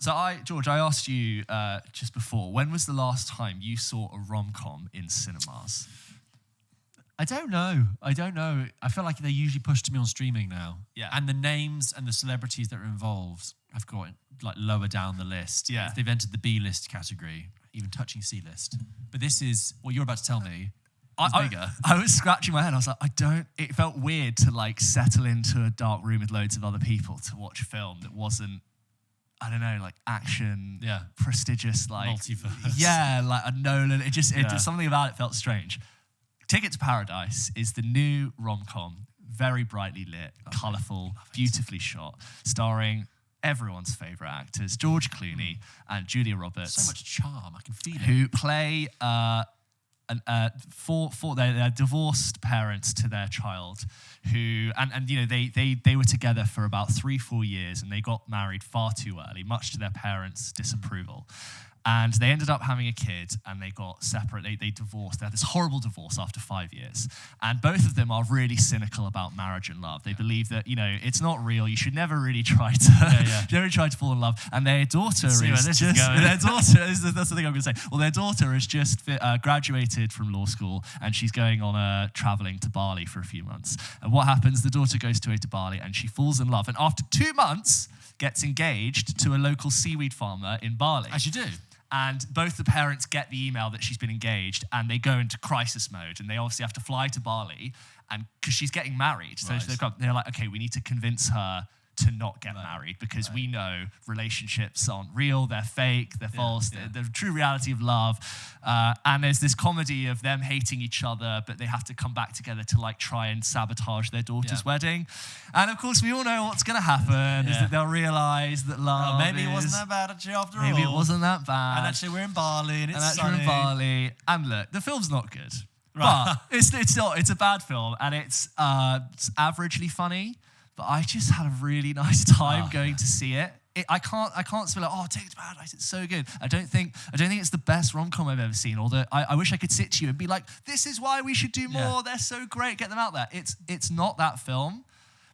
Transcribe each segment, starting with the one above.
So George, I asked you just before, when was the last time you saw a rom-com in cinemas? I don't know. I feel like they usually push to me on streaming now. Yeah. And the names and the celebrities that are involved, I've got like lower down the list. Yeah. If they've entered the B-list category, even touching C-list. But this is what you're about to tell me. I was scratching my head. I was like, it felt weird to like settle into a dark room with loads of other people to watch a film that wasn't, I don't know, like action, prestigious, like multiverse. Yeah, like a Nolan. It just something about it felt strange. Ticket to Paradise is the new rom-com, very brightly lit, colourful, beautifully shot, starring everyone's favourite actors, George Clooney and Julia Roberts. So much charm, I can feel it. Who play they're divorced parents to their child, who and you know they were together for about 3-4 years, and they got married far too early, much to their parents' disapproval. And they ended up having a kid, and they got separate. They divorced. They had this horrible divorce after 5 years. And both of them are really cynical about marriage and love. They believe that, you know, it's not real. You should never really try to, never try to fall in love. And their daughter that's the thing I'm going to say. Well, their daughter has just graduated from law school, and she's going on traveling to Bali for a few months. And what happens? The daughter goes to Bali, and she falls in love. And after 2 months, gets engaged to a local seaweed farmer in Bali. As you do. And both the parents get the email that she's been engaged, and they go into crisis mode, and they obviously have to fly to Bali, and because she's getting married. So they're like, okay, we need to convince her to not get married, because we know relationships aren't real, they're fake, they're false, they're the true reality of love. And there's this comedy of them hating each other, but they have to come back together to like try and sabotage their daughter's wedding. And of course, we all know what's going to happen, is that they'll realize that love maybe it wasn't that bad actually after all. Maybe it wasn't that bad. And actually we're in Bali, and it's sunny. We're in Bali. And look, the film's not good. Right. But it's a bad film, and it's averagely funny. But I just had a really nice time going to see it. I can't say like, Ticket to Paradise, it's so good. I don't think it's the best rom-com I've ever seen. Although I wish I could sit to you and be like, this is why we should do more. Yeah. They're so great. Get them out there. It's not that film,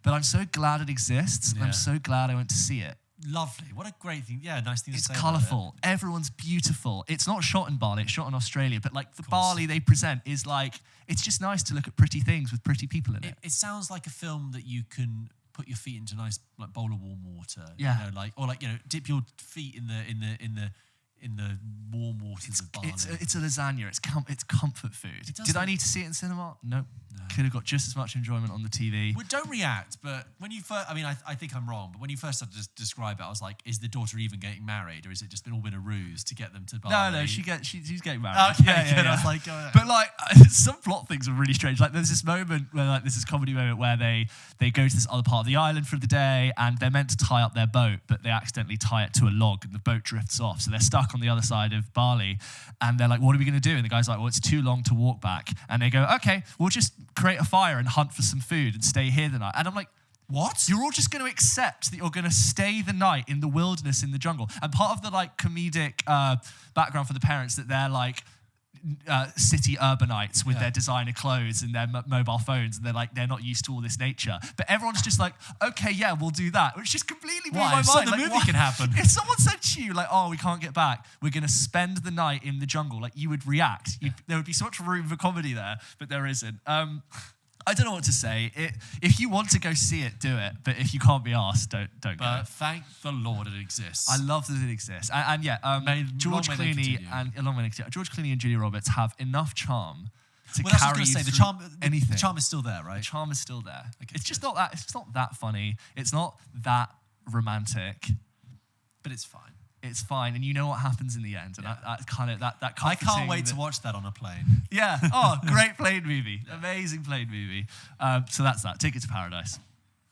but I'm so glad it exists. And I'm so glad I went to see it. Lovely. What a great thing. Yeah, nice thing to say. It's colourful. Everyone's beautiful. It's not shot in Bali, it's shot in Australia, but like the Bali they present is like, it's just nice to look at pretty things with pretty people in it. It sounds like a film that you can put your feet into a nice like bowl of warm water. Yeah. You know, dip your feet in the warm waters of Bali. It's a lasagna. It's comfort food. Did I need to see it in cinema? Nope. No. Could have got just as much enjoyment on the TV. Well, don't react, but when you first, I think I'm wrong, but when you first started to describe it, I was like, is the daughter even getting married, or is it just all been a ruse to get them to Bali? No, she's getting married. Okay, yeah. I was like, but like, some plot things are really strange. Like, there's this moment where there's this comedy moment where they go to this other part of the island for the day, and they're meant to tie up their boat, but they accidentally tie it to a log, and the boat drifts off. So they're stuck on the other side of Bali, and they're like, what are we going to do? And the guy's like, well, it's too long to walk back. And they go, okay, we'll just create a fire and hunt for some food and stay here the night. And I'm like, what? You're all just going to accept that you're going to stay the night in the wilderness in the jungle? And part of the like comedic background for the parents, that they're like city urbanites with their designer clothes and their mobile phones, and they're not used to all this nature. But everyone's just like, okay, yeah, we'll do that. Which just completely blew my mind. So the movie can happen. If someone said to you like, oh, we can't get back, we're going to spend the night in the jungle, like you would react. There would be so much room for comedy there, but there isn't. I don't know what to say. If you want to go see it, do it. But if you can't be asked, don't go. But thank the Lord it exists. I love that it exists. George Clooney and Julia Roberts have enough charm to carry you through anything. The charm is still there, right? The charm is still there. Okay, it's just not that. It's not that funny. It's not that romantic. But it's fine. It's fine, and you know what happens in the end, and I can't wait to watch that on a plane. Yeah. Oh, great plane movie. Amazing plane movie. So that's that. Ticket to Paradise.